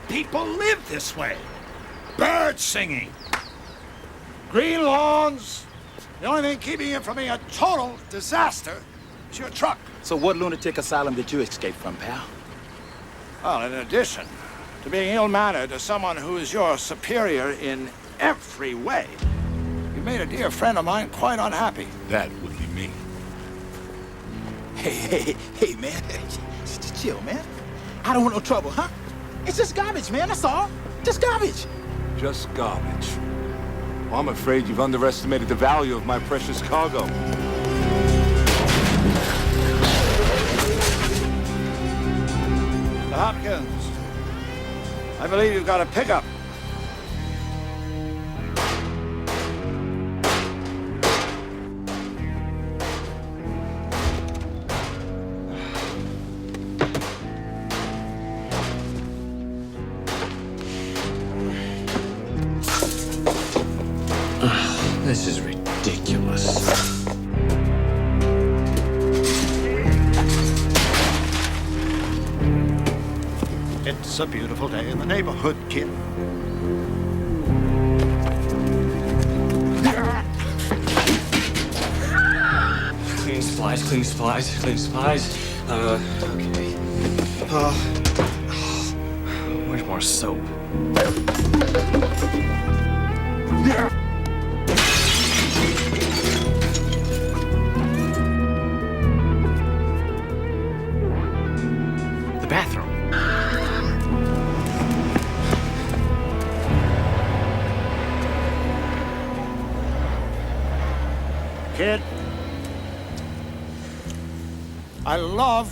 people live this way. Birds singing. Green lawns. The only thing keeping you from being a total disaster is your truck. So what lunatic asylum did you escape from, pal? Well, in addition to being ill-mannered to someone who is your superior in every way, you made a dear friend of mine quite unhappy. That would be me. Hey, man. Just chill, man. I don't want no trouble, huh? It's just garbage, man, that's all. Just garbage. Just garbage. Well, I'm afraid you've underestimated the value of my precious cargo. Hopkins, I believe you've got a pickup. This is ridiculous. It's a beautiful day in the neighborhood, kid. Clean supplies, clean supplies, clean supplies. Okay. Where's more soap? The bathroom. Kid, I love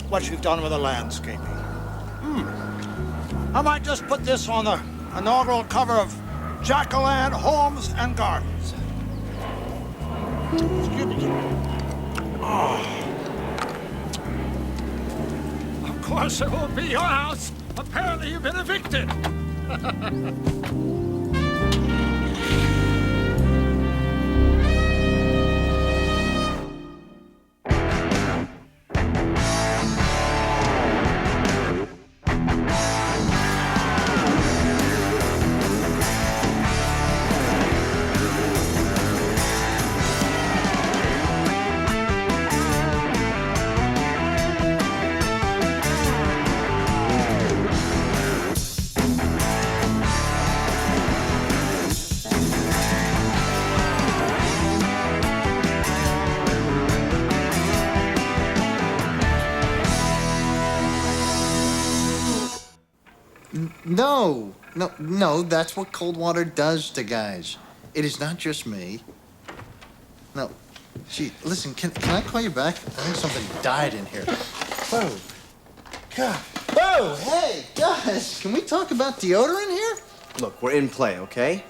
what you've done with the landscaping. I might just put this on the inaugural cover of Jacqueline Homes and Gardens. Excuse me, kid. Oh. Of course it won't be your house. Apparently you've been evicted. No, that's what cold water does to guys. It is not just me. No, gee, listen, can I call you back? I think something died in here. Whoa. God. Whoa, hey, guys, can we talk about deodorant here? Look, we're in play, okay?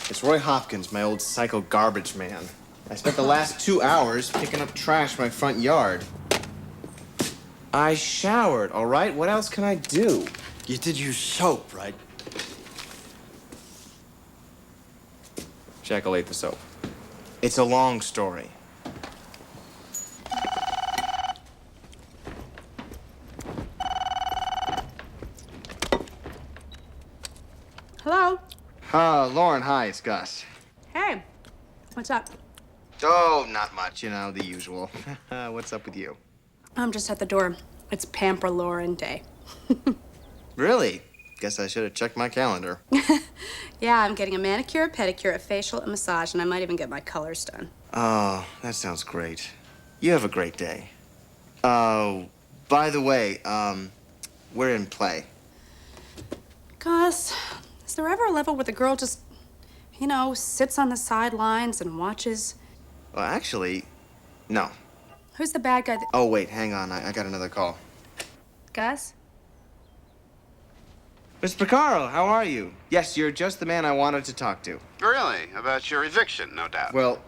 It's Roy Hopkins, my old psycho garbage man. I spent the last 2 hours picking up trash in my front yard. I showered, all right? What else can I do? You did use soap, right? Jackal ate the soap. It's a long story. Hello? Lauren, hi, it's Gus. Hey, what's up? Oh, not much, you know, the usual. What's up with you? I'm just at the door. It's Pamper Lauren Day. Really? Guess I should have checked my calendar. Yeah, I'm getting a manicure, a pedicure, a facial, a massage, and I might even get my colors done. Oh, that sounds great. You have a great day. Oh, by the way, we're in play. Gus, is there ever a level where the girl just, sits on the sidelines and watches? Well, actually, no. Who's the bad guy that... Oh, wait, hang on. I got another call. Gus? Mr. Picaro, how are you? Yes, you're just the man I wanted to talk to. Really? About your eviction, no doubt. Well,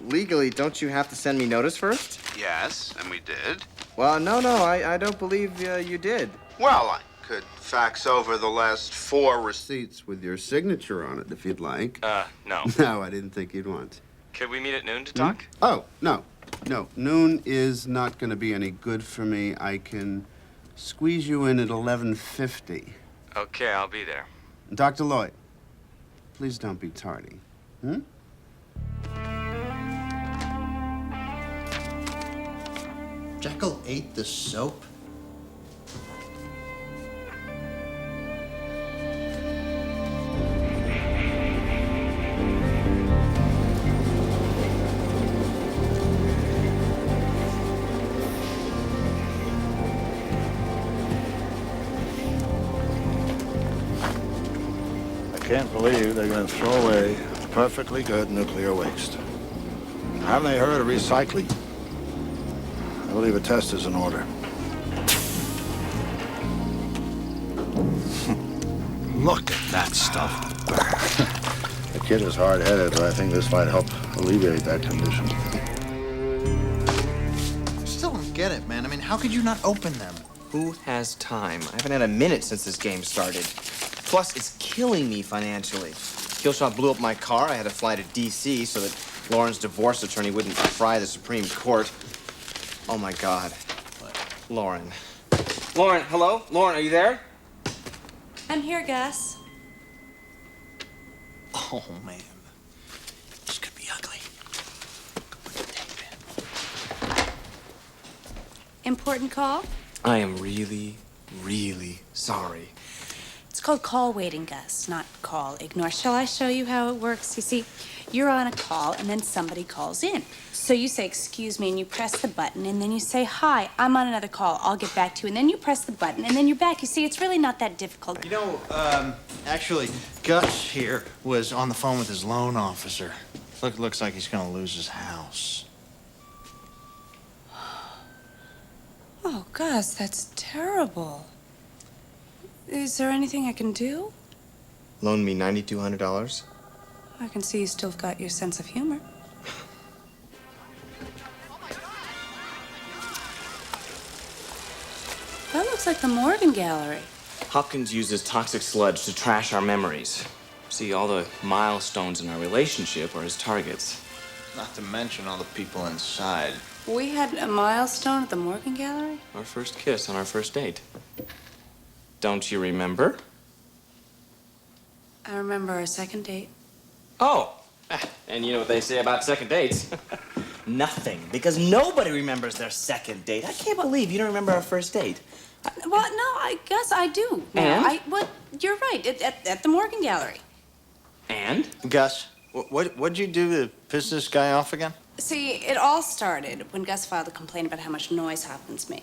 legally, don't you have to send me notice first? Yes, and we did. Well, no, I don't believe you did. Well, I could fax over the last 4 receipts with your signature on it, if you'd like. No. No, I didn't think you'd want. Could we meet at noon to talk? Oh, no. No, noon is not going to be any good for me. I can squeeze you in at 11:50. Okay, I'll be there. Dr. Lloyd, please don't be tardy. Jekyll ate the soap? I can't believe they're going to throw away perfectly good nuclear waste. Haven't they heard of recycling? I believe a test is in order. Look at that stuff. The kid is hard-headed, but I think this might help alleviate that condition. I still don't get it, man. I mean, how could you not open them? Who has time? I haven't had a minute since this game started. Plus, it's killing me financially. Killshot blew up my car. I had to fly to D.C. so that Lauren's divorce attorney wouldn't fry the Supreme Court. Oh, my God. Lauren. Lauren, hello? Lauren, are you there? I'm here, Gus. Oh, man. This could be ugly. Important call? I am really, really sorry. It's called call waiting, Gus, not call ignore. Shall I show you how it works? You see, you're on a call and then somebody calls in. So you say, excuse me, and you press the button, and then you say, hi, I'm on another call, I'll get back to you. And then you press the button, and then you're back. You see, it's really not that difficult. You know, actually, Gus here was on the phone with his loan officer. Looks like he's gonna lose his house. Oh, Gus, that's terrible. Is there anything I can do? Loan me $9,200? I can see you still got your sense of humor. That looks like the Morgan Gallery. Hopkins uses toxic sludge to trash our memories. See, all the milestones in our relationship are his targets. Not to mention all the people inside. We had a milestone at the Morgan Gallery? Our first kiss on our first date. Don't you remember? I remember our second date. Oh, and you know what they say about second dates? Nothing, because nobody remembers their second date. I can't believe you don't remember our first date. Well, no, I guess I do. And? Well, you're right, at the Morgan Gallery. And? Gus, what'd you do to piss this guy off again? See, it all started when Gus filed a complaint about how much noise Hopkins made.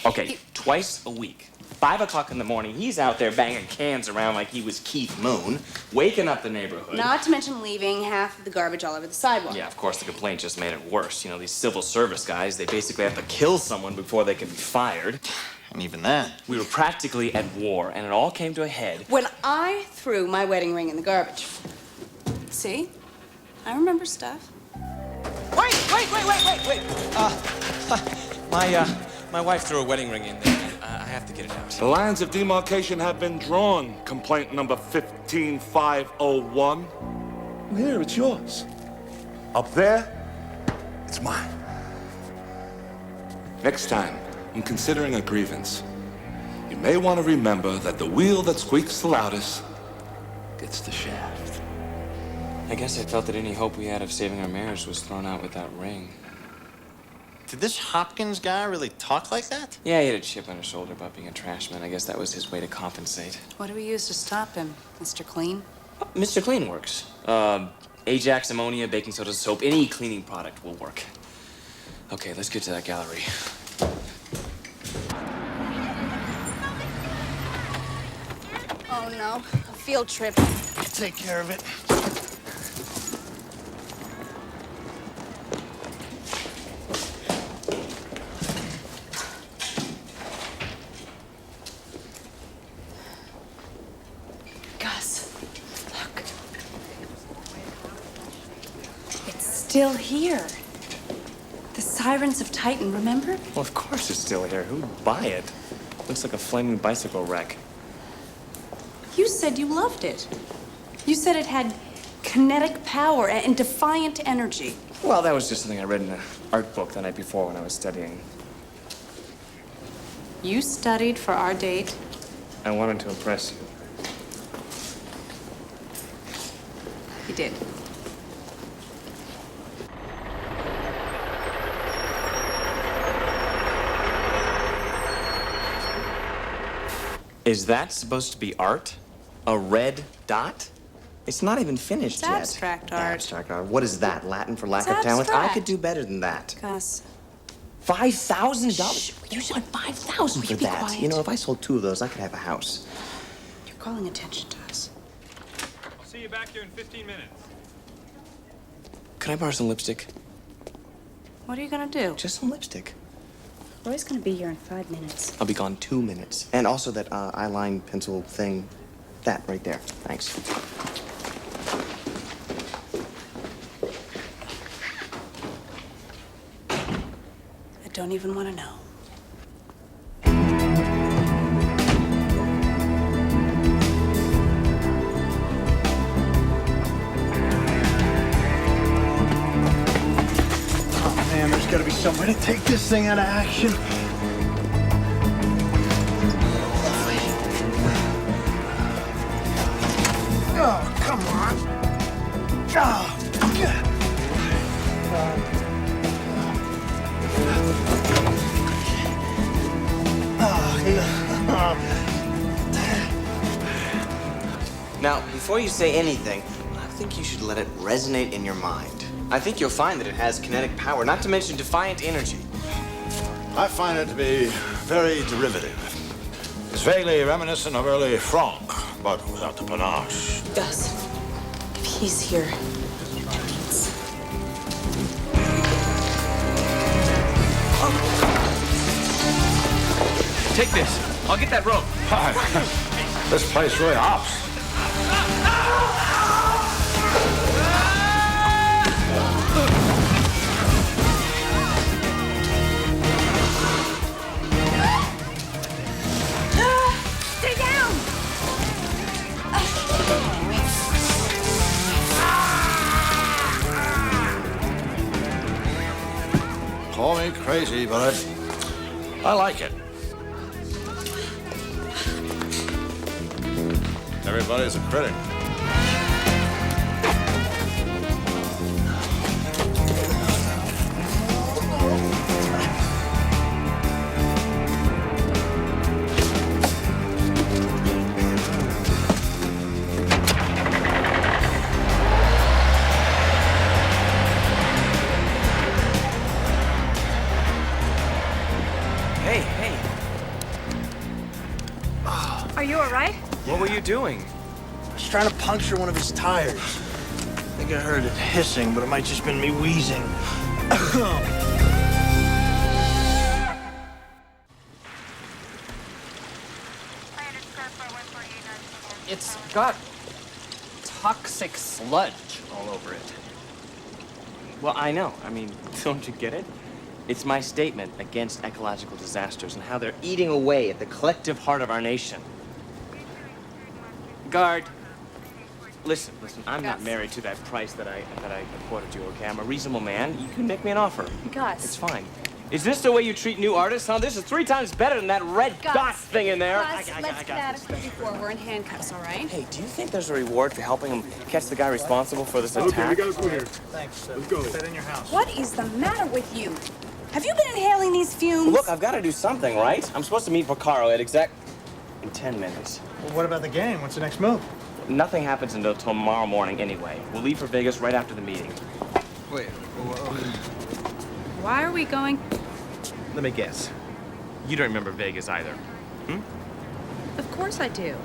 Okay, twice a week. 5 o'clock in the morning, he's out there banging cans around like he was Keith Moon, waking up the neighborhood. Not to mention leaving half of the garbage all over the sidewalk. Yeah, of course, the complaint just made it worse. You know, these civil service guys, they basically have to kill someone before they can be fired. And even then. We were practically at war, and it all came to a head. When I threw my wedding ring in the garbage. See? I remember stuff. Wait! My wife threw a wedding ring in there. I have to get it out. The lines of demarcation have been drawn. Complaint number 15501. Here, it's yours. Up there, it's mine. Next time, when considering a grievance, you may want to remember that the wheel that squeaks the loudest gets the shaft. I guess I felt that any hope we had of saving our marriage was thrown out with that ring. Did this Hopkins guy really talk like that? Yeah, he had a chip on his shoulder about being a trash man. I guess that was his way to compensate. What do we use to stop him, Mr. Clean? Mr. Clean works. Ajax, ammonia, baking soda, soap, any cleaning product will work. Okay, let's get to that gallery. Oh, no. A field trip. Take care of it. Gus, look. It's still here. The Sirens of Titan, remember? Well, of course it's still here. Who'd buy it? Looks like a flaming bicycle wreck. You said you loved it. You said it had kinetic power and defiant energy. Well, that was just something I read in an art book the night before when I was studying. You studied for our date? I wanted to impress you. You did. Is that supposed to be art? A red dot? It's not even finished It's yet. abstract art. Abstract art. What is that? Latin for lack It's of talent? I abstract. could do better than that. Gus. $5,000? You want $5,000 for you be that? quiet? You know, if I sold 2 of those, I could have a house. You're calling attention to us. I'll see you back here in 15 minutes. Could I borrow some lipstick? What are you gonna do? Just some lipstick. Roy's gonna be here in 5 minutes. I'll be gone 2 minutes. And also that eyeline pencil thing. That right there. Thanks. I don't even want to know. Oh, man, there's gotta be some way to take this thing out of action. Oh, come on. Oh, God. Now, before you say anything, I think you should let it resonate in your mind. I think you'll find that it has kinetic power, not to mention defiant energy. I find it to be very derivative. It's vaguely reminiscent of early Franck, but without the panache. Gus, if he's here, Take this. I'll get that rope. Hi. This place really hops. stay down! Call me crazy, but I like it. Everybody's a critic. Hey, hey. Are you all right? What were you doing? I was trying to puncture one of his tires. I think I heard it hissing, but it might just been me wheezing. It's got toxic sludge all over it. Well, I know. I mean, don't you get it? It's my statement against ecological disasters and how they're eating away at the collective heart of our nation. Guard, listen. I'm not married to that price that I quoted you, okay? I'm a reasonable man. You can make me an offer. Gus. It's fine. Is this the way you treat new artists, huh? This is 3 times better than that red dot thing in there. Gus, let's get out of here before we're in handcuffs, all right? Hey, do you think there's a reward for helping him catch the guy responsible for this attack? go here. Thanks. Let's go. Put that in your house. What is the matter with you? Have you been inhaling these fumes? Look, I've got to do something, right? I'm supposed to meet Vaccaro at in 10 minutes. Well, what about the game? What's the next move? Nothing happens until tomorrow morning anyway. We'll leave for Vegas right after the meeting. Wait, Why are we going? Let me guess. You don't remember Vegas either. Of course I do.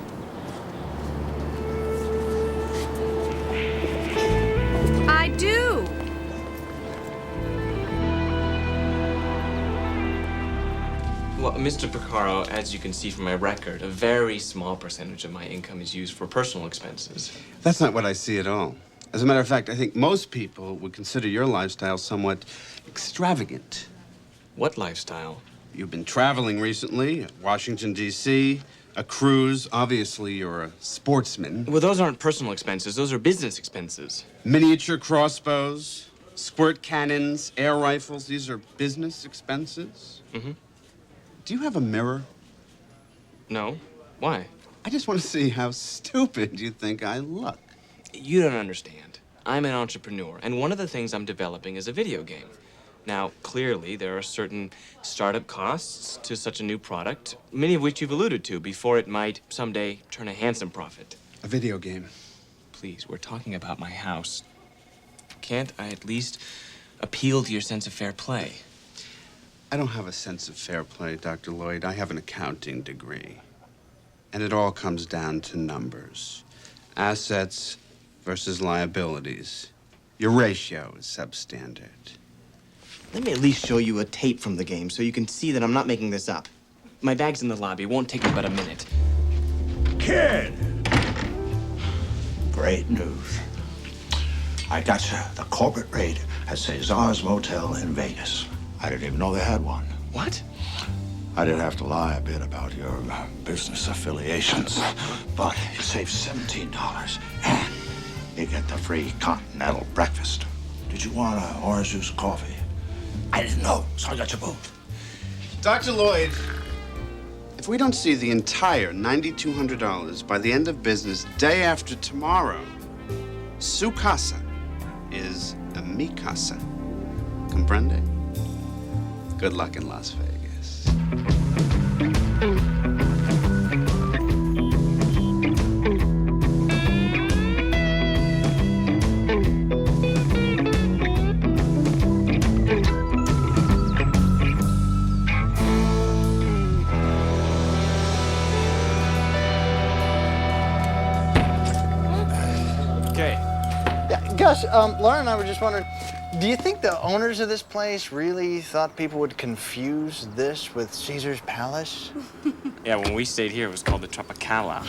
I do! Well, Mr. Vaccaro, as you can see from my record, a very small percentage of my income is used for personal expenses. That's not what I see at all. As a matter of fact, I think most people would consider your lifestyle somewhat extravagant. What lifestyle? You've been traveling recently, Washington, D.C., a cruise. Obviously, you're a sportsman. Well, those aren't personal expenses. Those are business expenses. Miniature crossbows, squirt cannons, air rifles. These are business expenses. Mm-hmm. Do you have a mirror? No. Why? I just want to see how stupid you think I look. You don't understand. I'm an entrepreneur, and one of the things I'm developing is a video game. Now, clearly, there are certain startup costs to such a new product, many of which you've alluded to, before it might someday turn a handsome profit. A video game. Please, we're talking about my house. Can't I at least appeal to your sense of fair play? I don't have a sense of fair play, Dr. Lloyd. I have an accounting degree. And it all comes down to numbers. Assets versus liabilities. Your ratio is substandard. Let me at least show you a tape from the game so you can see that I'm not making this up. My bag's in the lobby. It won't take me but a minute. Kid! Great news. I got the corporate rate at Cesar's Motel in Vegas. I didn't even know they had one. What? I did have to lie a bit about your business affiliations, but you save $17 and you get the free continental breakfast. Did you want orange juice or coffee? I didn't know, so I got you both. Dr. Lloyd, if we don't see the entire $9,200 by the end of business day after tomorrow, su casa is a mi casa. Comprende? Good luck in Las Vegas. Okay. Yeah, Gus, Laura and I were just wondering, do you think the owners of this place really thought people would confuse this with Caesar's Palace? Yeah, when we stayed here, it was called the Tropicala.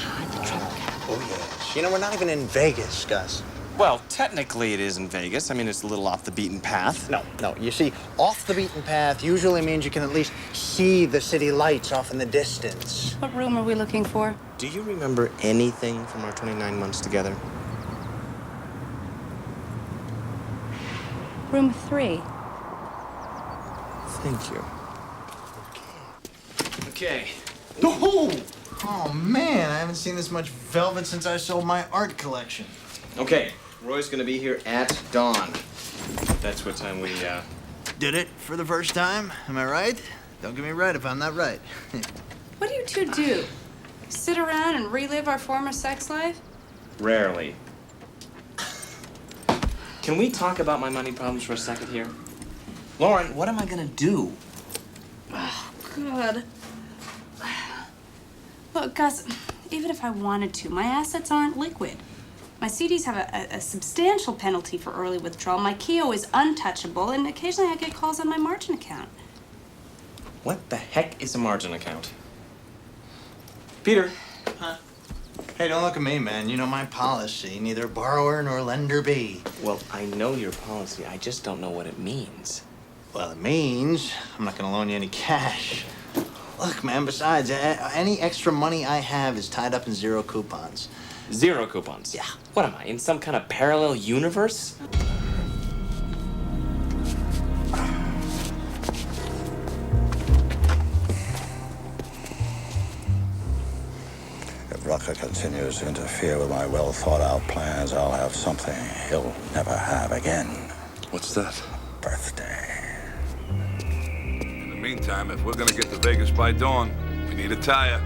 Oh, yes. You know, we're not even in Vegas, Gus. Well, technically it is in Vegas. I mean, it's a little off the beaten path. No. You see, off the beaten path usually means you can at least see the city lights off in the distance. What room are we looking for? Do you remember anything from our 29 months together? Room 3. Thank you. Okay. Oh, man, I haven't seen this much velvet since I sold my art collection. Okay. Roy's gonna be here at dawn. That's what time we, Did it for the first time, am I right? Don't get me right if I'm not right. What do you two do? Sit around and relive our former sex life? Rarely. Can we talk about my money problems for a second here? Lauren, what am I gonna do? Oh, God. Look, Gus, even if I wanted to, my assets aren't liquid. My CDs have a substantial penalty for early withdrawal. My Keo is untouchable, and occasionally I get calls on my margin account. What the heck is a margin account? Peter. Huh? Hey, don't look at me, man. You know my policy. Neither borrower nor lender be. Well, I know your policy. I just don't know what it means. Well, it means I'm not gonna loan you any cash. Look, man, besides, any extra money I have is tied up in 0 coupons. 0 coupons? Yeah. What am I, in some kind of parallel universe? If Rucker continues to interfere with my well-thought-out plans, I'll have something he'll never have again. What's that? Birthday. In the meantime, if we're gonna get to Vegas by dawn, we need a tire.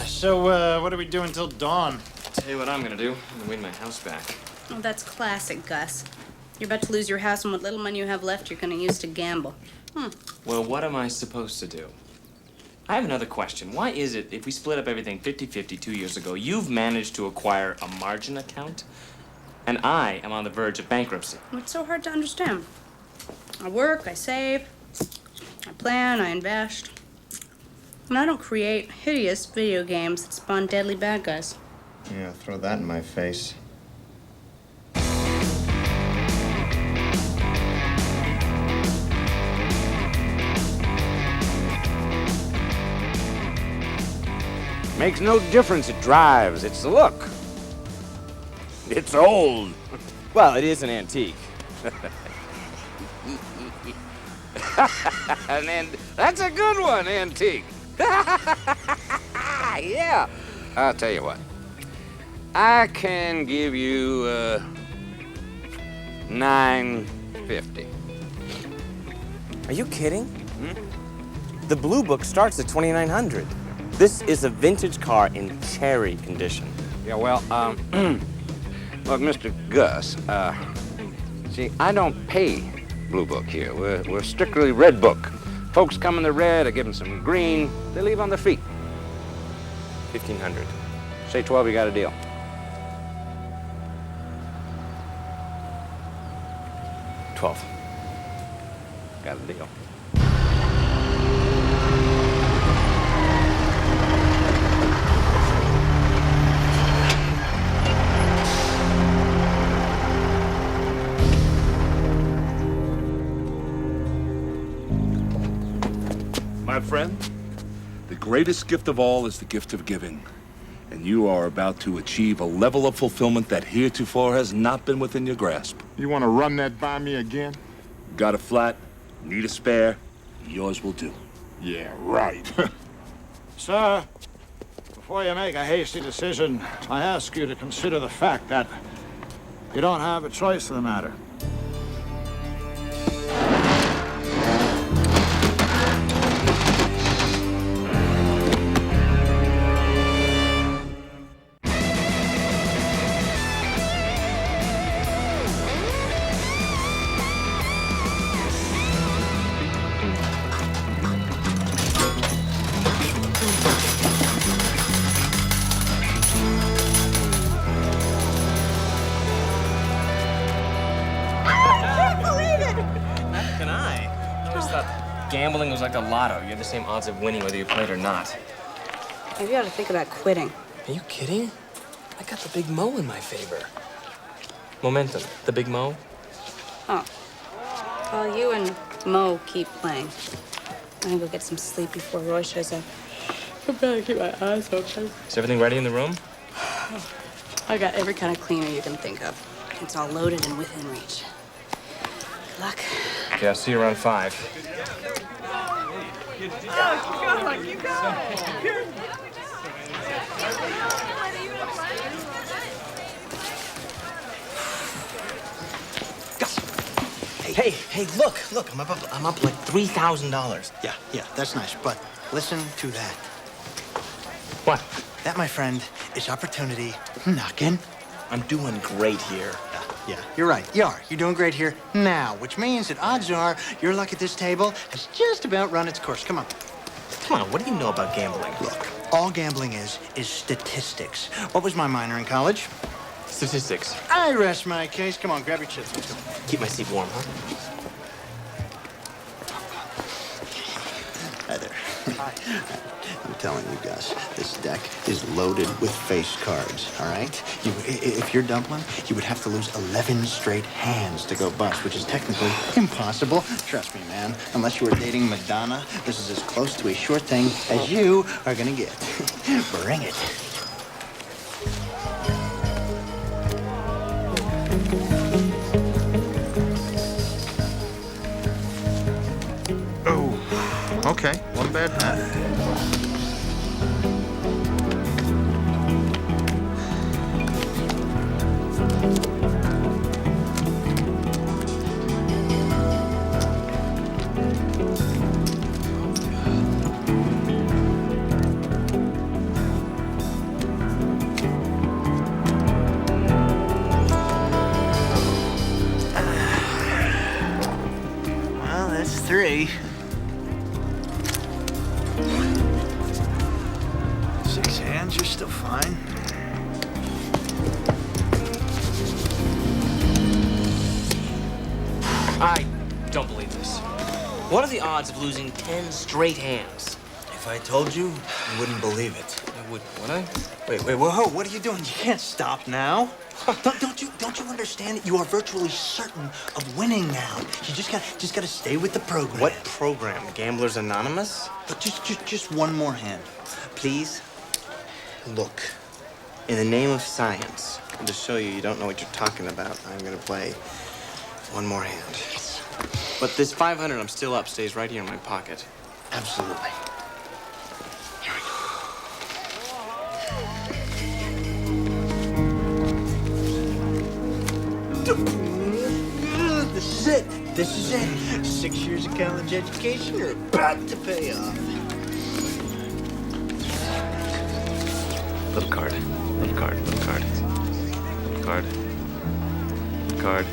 So, what do we do until dawn? Tell you what I'm gonna do. I'm gonna win my house back. Oh, that's classic, Gus. You're about to lose your house, and what little money you have left, you're gonna use to gamble. Well, what am I supposed to do? I have another question. Why is it, if we split up everything 50-50 2 years ago, you've managed to acquire a margin account, and I am on the verge of bankruptcy? What's so hard to understand? I work, I save, I plan, I invest. And I don't create hideous video games that spawn deadly bad guys. Yeah, throw that in my face. Makes no difference it drives, it's the look. It's old. Well, it is an antique. And that's a good one, antique. Yeah. I'll tell you what. I can give you $9.50. Are you kidding? The Blue Book starts at $2,900. This is a vintage car in cherry condition. Yeah, well, look, Mr. Gus, see, I don't pay Blue Book here. We're strictly Red Book. Folks come in the red, I give them some green, they leave on their feet. 1,500. Say 12, you got a deal. 12. Got a deal. My friend, the greatest gift of all is the gift of giving. And you are about to achieve a level of fulfillment that heretofore has not been within your grasp. You want to run that by me again? Got a flat, need a spare, yours will do. Yeah, right. Sir, before you make a hasty decision, I ask you to consider the fact that you don't have a choice in the matter. Can I always thought gambling was like a lotto. You had the same odds of winning whether you played or not. Maybe you ought to think about quitting. Are you kidding? I got the big mo in my favor. Momentum. The big mo? Oh. Well, you and Mo keep playing. I'm gonna go get some sleep before Roy shows up. I better keep my eyes open. Is everything ready in the room? I got every kind of cleaner you can think of. It's all loaded and within reach. Good luck. Okay, I'll see you around 5. Hey, look, I'm up like $3,000. Yeah, that's nice, but listen to that. What? That, my friend, is opportunity knocking. I'm doing great here. Yeah, you're right. You are. You're doing great here now, which means that odds are your luck at this table has just about run its course. Come on. Come on, what do you know about gambling? Look, all gambling is statistics. What was my minor in college? Statistics. I rest my case. Come on, grab your chips. Let's go. Keep my seat warm, huh? Hi there. Hi. I'm telling you, Gus, this deck is loaded with face cards, all right? If you're Dumpling, you would have to lose 11 straight hands to go bust, which is technically impossible. Trust me, man. Unless you were dating Madonna, this is as close to a sure thing as you are gonna get. Bring it. Okay, one bad hand. Well, that's 3. 6 hands, you're still fine. I don't believe this. What are the odds of losing 10 straight hands? If I told you, you wouldn't believe it. I wouldn't, would I? Wait, whoa, what are you doing? You can't stop now. Don't you understand that you are virtually certain of winning now? You just gotta stay with the program. What program? Gamblers Anonymous? But just one more hand. Please, look. In the name of science, and to show you don't know what you're talking about, I'm gonna play one more hand. Yes. But this 500 I'm still up stays right here in my pocket. Absolutely. This is it. This is it. 6 years of college education are about to pay off. Little card. Little card. Little card. Little card. Little card.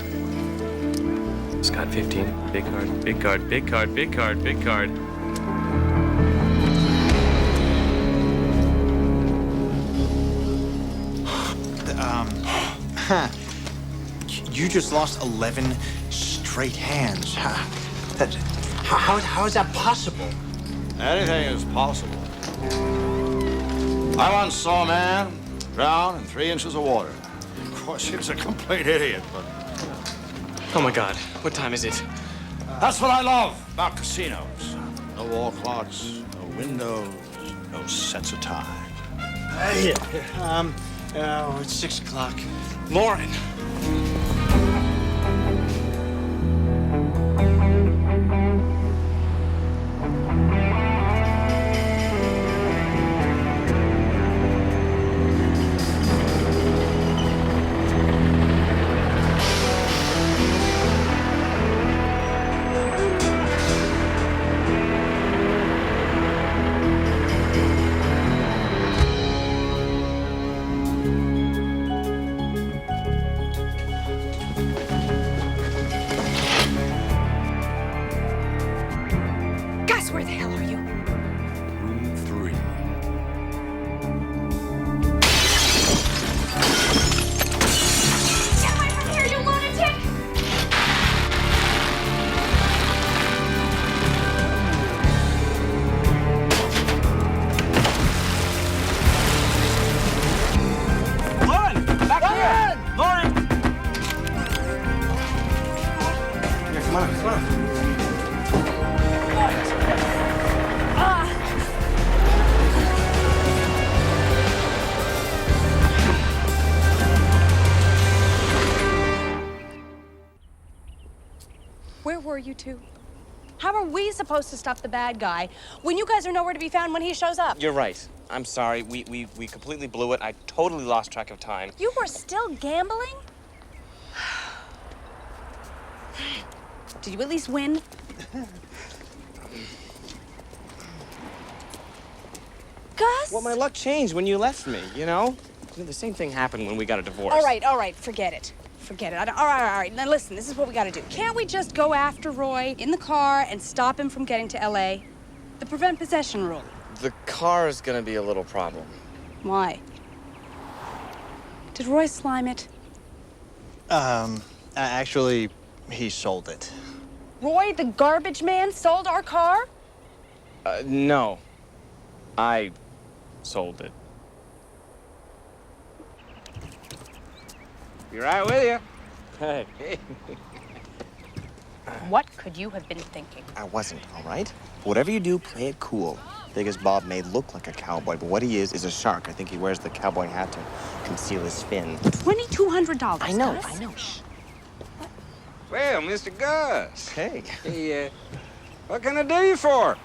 Scott 15. Big card. Big card. Big card. Big card. Big card. You just lost 11 straight hands. How is that possible? Anything is possible. I once saw a man drown in 3 inches of water. Of course, he was a complete idiot, but Oh my God. What time is it? that's what I love about casinos. No wall clocks, no windows, no sense of time. It's 6 o'clock. Lauren. Gus, where the hell are you? Room 3. Get away from here, you lunatic! Lauren! Back here! Lauren! Here, come on. Come on. Where were you two? How are we supposed to stop the bad guy when you guys are nowhere to be found when he shows up? You're right. I'm sorry. We completely blew it. I totally lost track of time. You were still gambling? Did you at least win? Gus? Well, my luck changed when you left me, you know? The same thing happened when we got a divorce. All right, forget it. Forget it. All right. Now listen, this is what we gotta do. Can't we just go after Roy in the car and stop him from getting to LA? The prevent possession rule. The car is gonna be a little problem. Why? Did Roy slime it? Actually, he sold it. Roy, the garbage man, sold our car? No. I sold it. Be right with you. Hey. What could you have been thinking? I wasn't, all right? Whatever you do, play it cool. Biggest Bob may look like a cowboy, but what he is a shark. I think he wears the cowboy hat to conceal his fin. $2,200. I know. Gus. Well, Mr. Gus. Hey. Hey, what can I do you for?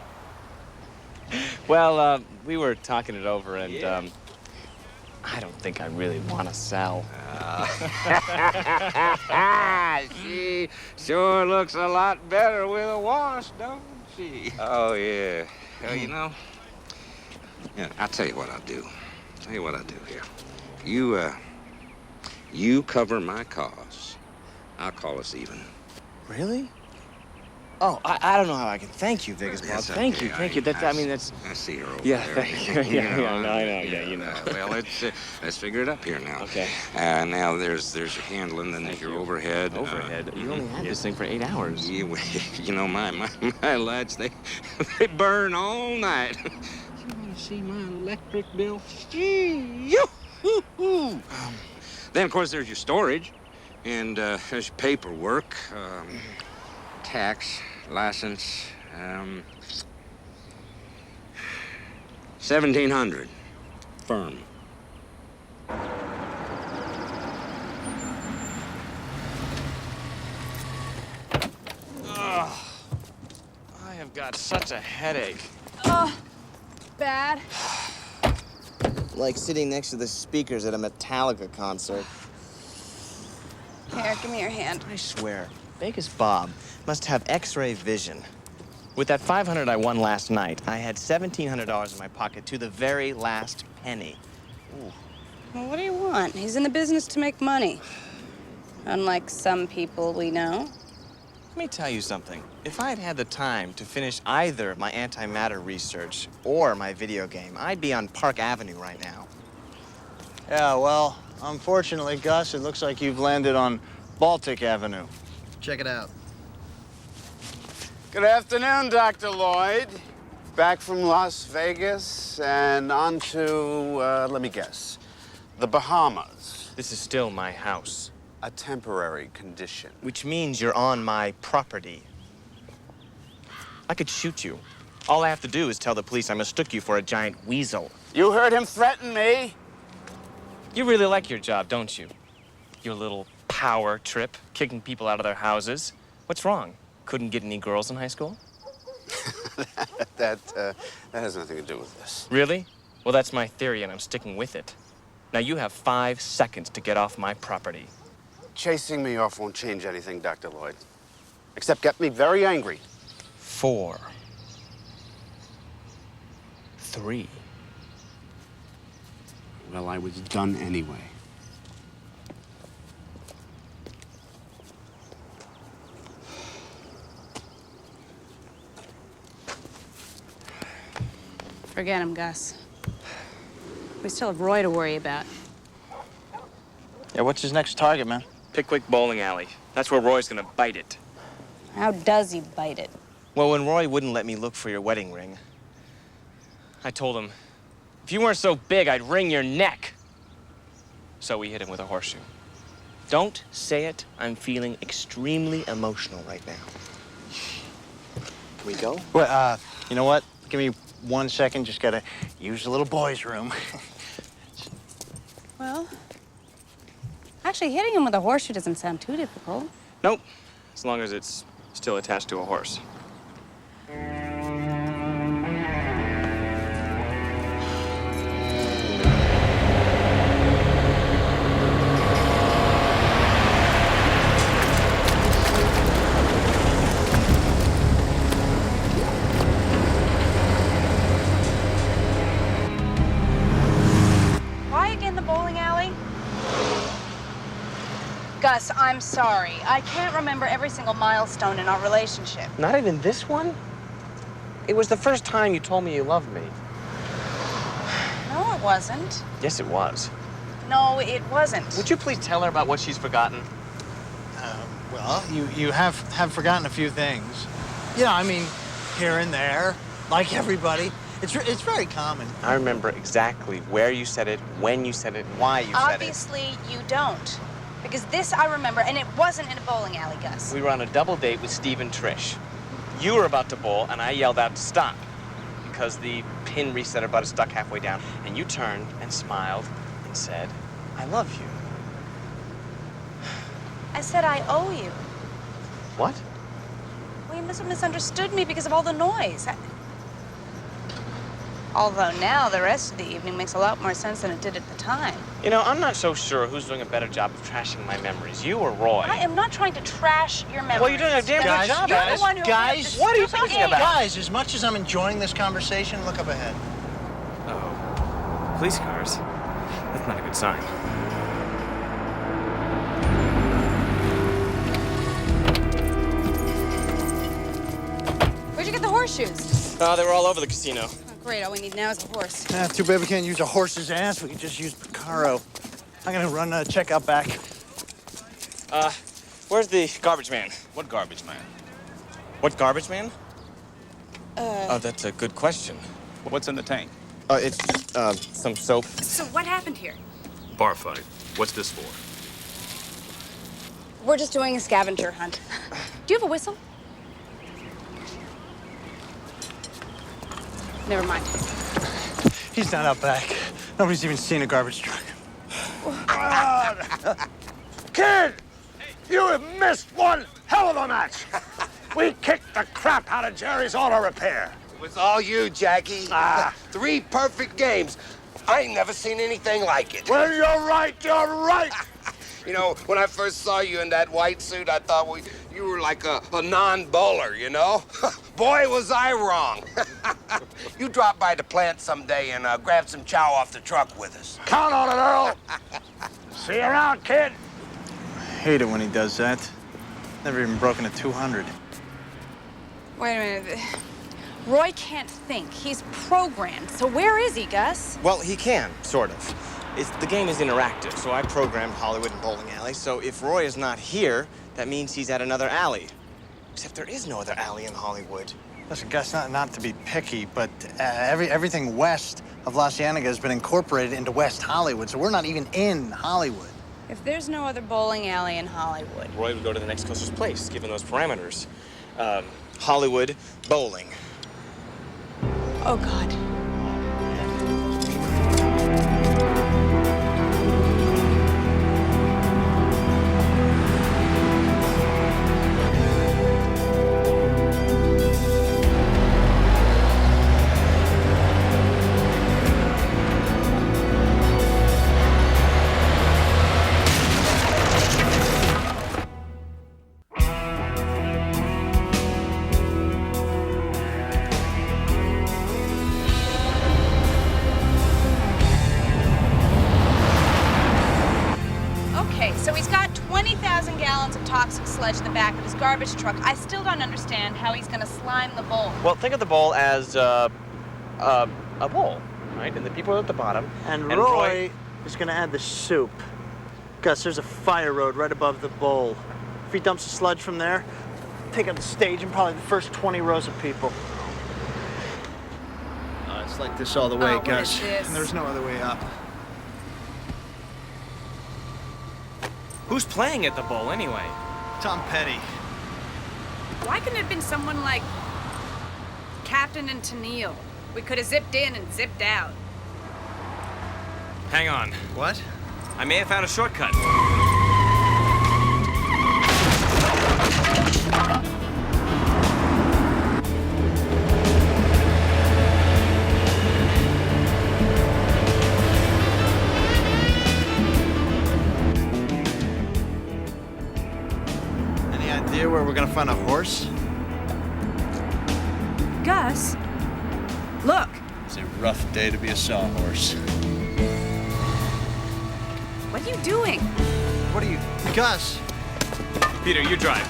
Well, we were talking it over, and Yeah. I don't think I really want to sell. She sure looks a lot better with a wash, don't she? Oh, yeah. Well, you know, I'll tell you what I'll do. here. You cover my costs. I'll call us even. Really? Oh, I don't know how I can thank you, Biggest Bob. That's Thank okay. you, thank you. That's, I mean, that's... I see her over Yeah, there. thank you. Yeah, I know, yeah, you know. Well, let's figure it up here now. Okay. Now there's your handling, then there's your overhead. Overhead? You only had this thing for 8 hours. You know, my lights, they burn all night. You want to see my electric bill? Gee, yoo-hoo-hoo. Then, of course, there's your storage, and there's your paperwork, tax, license, 1,700, firm. God, such a headache. Bad. Like sitting next to the speakers at a Metallica concert. Here, give me your hand. I swear, Vegas Bob must have X-ray vision. With that $500 I won last night, I had $1,700 in my pocket to the very last penny. Ooh. Well, what do you want? He's in the business to make money. Unlike some people we know. Let me tell you something. If I had had the time to finish either my antimatter research or my video game, I'd be on Park Avenue right now. Yeah, well, unfortunately, Gus, it looks like you've landed on Baltic Avenue. Check it out. Good afternoon, Dr. Lloyd. Back from Las Vegas and on to, let me guess, the Bahamas. This is still my house. A temporary condition. Which means you're on my property. I could shoot you. All I have to do is tell the police I mistook you for a giant weasel. You heard him threaten me. You really like your job, don't you? Your little power trip, kicking people out of their houses. What's wrong? Couldn't get any girls in high school? That has nothing to do with this. Really? Well, that's my theory, and I'm sticking with it. Now, you have 5 seconds to get off my property. Chasing me off won't change anything, Dr. Lloyd. Except get me very angry. 4, 3. Well, I was done anyway. Forget him, Gus. We still have Roy to worry about. Yeah, what's his next target, man? Pickwick Bowling Alley. That's where Roy's gonna bite it. How does he bite it? Well, when Roy wouldn't let me look for your wedding ring, I told him, if you weren't so big, I'd wring your neck. So we hit him with a horseshoe. Don't say it. I'm feeling extremely emotional right now. Can we go? Well, you know what? Give me 1 second. Just gotta use the little boy's room. Well, actually, hitting him with a horseshoe doesn't sound too difficult. Nope. As long as it's still attached to a horse. Why again the bowling alley? Gus, I'm sorry. I can't remember every single milestone in our relationship. Not even this one? It was the first time you told me you loved me. No, it wasn't. Yes, it was. No, it wasn't. Would you please tell her about what she's forgotten? Well, you have forgotten a few things. Yeah, I mean, here and there, like everybody. It's very common. I remember exactly where you said it, when you said it, why you said it. Obviously, you don't. Because this I remember, and it wasn't in a bowling alley, Gus. We were on a double date with Steve and Trish. You were about to bowl, and I yelled out to stop because the pin resetter butt is stuck halfway down. And you turned and smiled and said, I love you. I said I owe you. What? Well, you must have misunderstood me because of all the noise. Although now the rest of the evening makes a lot more sense than it did at the time. You know, I'm not so sure who's doing a better job of trashing my memories, you or Roy. I am not trying to trash your memories. Well, you're doing a damn good job, You're the one who guys, what are you talking about? Guys, as much as I'm enjoying this conversation, look up ahead. Oh, police cars? That's not a good sign. Where'd you get the horseshoes? They were all over the casino. Oh, great, all we need now is a horse. Too bad we can't use a horse's ass. We can just use Picaro. I'm gonna run a check out back. Where's the garbage man? What garbage man? What garbage man? Oh, that's a good question. What's in the tank? It's, some soap. So what happened here? Bar fight. What's this for? We're just doing a scavenger hunt. Do you have a whistle? Never mind. He's not out back. Nobody's even seen a garbage truck. Kid, you have missed one hell of a match. We kicked the crap out of Jerry's auto repair. It was all you, Jackie. 3 perfect games. I ain't never seen anything like it. Well, you're right, you're right. You know, when I first saw you in that white suit, I thought you were like a non-bowler, you know? Boy, was I wrong. You drop by the plant someday and grab some chow off the truck with us. Count on it, Earl. See you around, kid. I hate it when he does that. Never even broken a 200. Wait a minute. Roy can't think. He's programmed. So where is he, Gus? Well, he can, sort of. The game is interactive, so I programmed Hollywood and bowling alley. So if Roy is not here, that means he's at another alley. Except there is no other alley in Hollywood. Listen, Gus, not to be picky, but everything west of La Cienega has been incorporated into West Hollywood, so we're not even in Hollywood. If there's no other bowling alley in Hollywood. Roy would go to the next closest place, given those parameters. Hollywood bowling. Oh, God. So he's got 20,000 gallons of toxic sludge in the back of his garbage truck. I still don't understand how he's going to slime the bowl. Well, think of the bowl as a bowl, right? And the people are at the bottom. And Roy is going to add the soup. Gus, there's a fire road right above the bowl. If he dumps the sludge from there, take out the stage and probably the first 20 rows of people. It's like this all the way, Gus. And there's no other way up. Who's playing at the bowl, anyway? Tom Petty. Why couldn't it have been someone like Captain and Tennille? We could have zipped in and zipped out. Hang on. What? I may have found a shortcut. Where we're gonna find a horse? Gus, look. It's a rough day to be a sawhorse. What are you doing? What are you... Gus! Peter, you drive.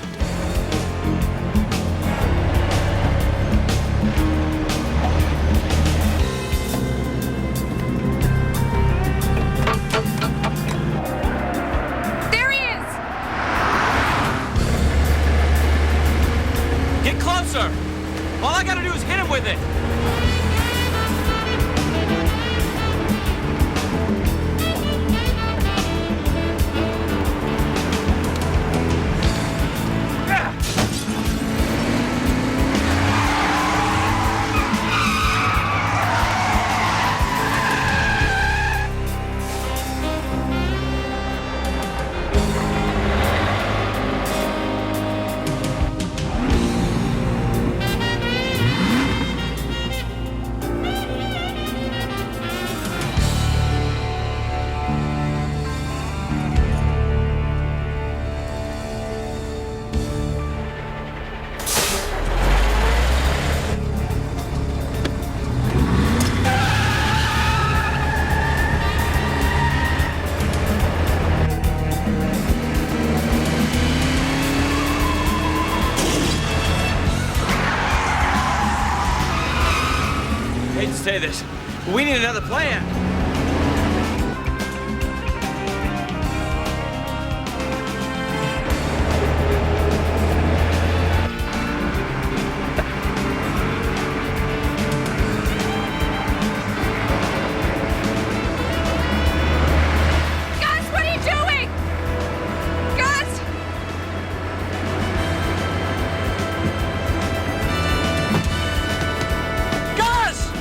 Closer! All I gotta do is hit him with it! Hate to say this, but we need another plan. Gus, what are you doing? Gus! Gus!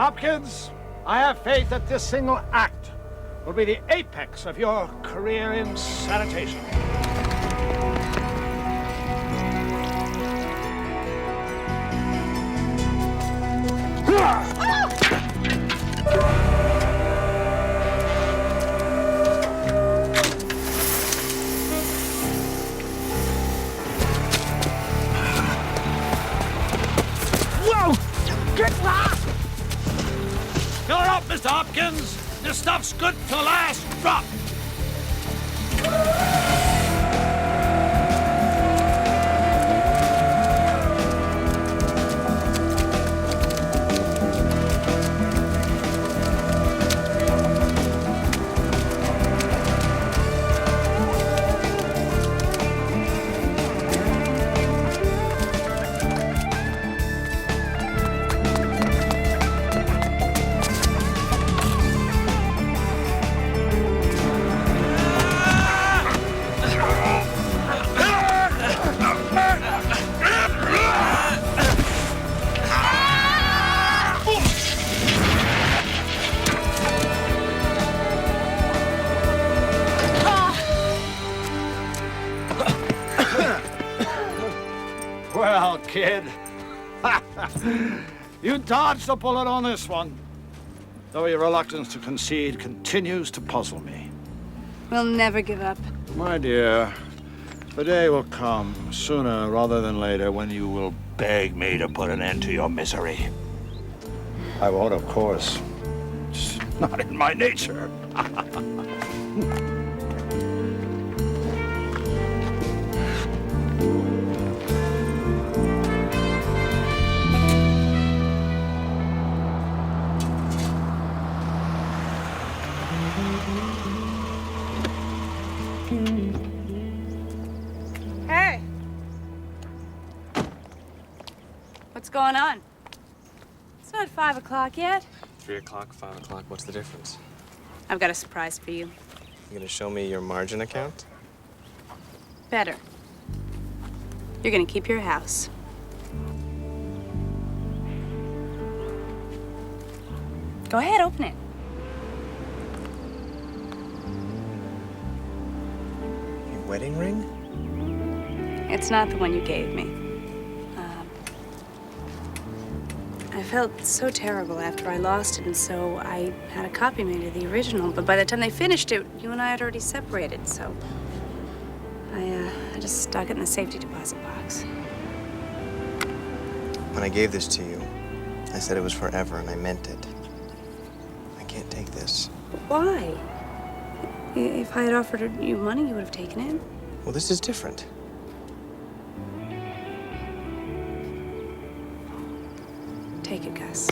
Hopkins, I have faith that this single act will be the apex of your career in sanitation. Whoa! Get back! You're up, Mr. Hopkins. This stuff's good to last drop. Well, kid, you dodged a bullet on this one. Though your reluctance to concede continues to puzzle me. We'll never give up. My dear, the day will come, sooner rather than later, when you will beg me to put an end to your misery. I won't, of course. It's not in my nature. Hey! What's going on? It's not 5 o'clock yet. 3 o'clock, 5 o'clock, what's the difference? I've got a surprise for you. You gonna show me your margin account? Better. You're gonna keep your house. Go ahead, open it. Your wedding ring? It's not the one you gave me. I felt so terrible after I lost it, and so I had a copy made of the original. But by the time they finished it, you and I had already separated, so I just stuck it in the safety deposit box. When I gave this to you, I said it was forever, and I meant it. I can't take this. Why? If I had offered you money, you would have taken it. Well, this is different. Take it, Gus.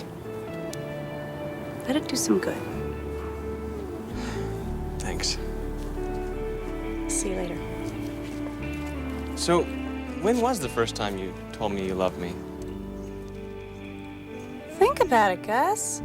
Let it do some good. Thanks. See you later. So, when was the first time you told me you loved me? Think about it, Gus.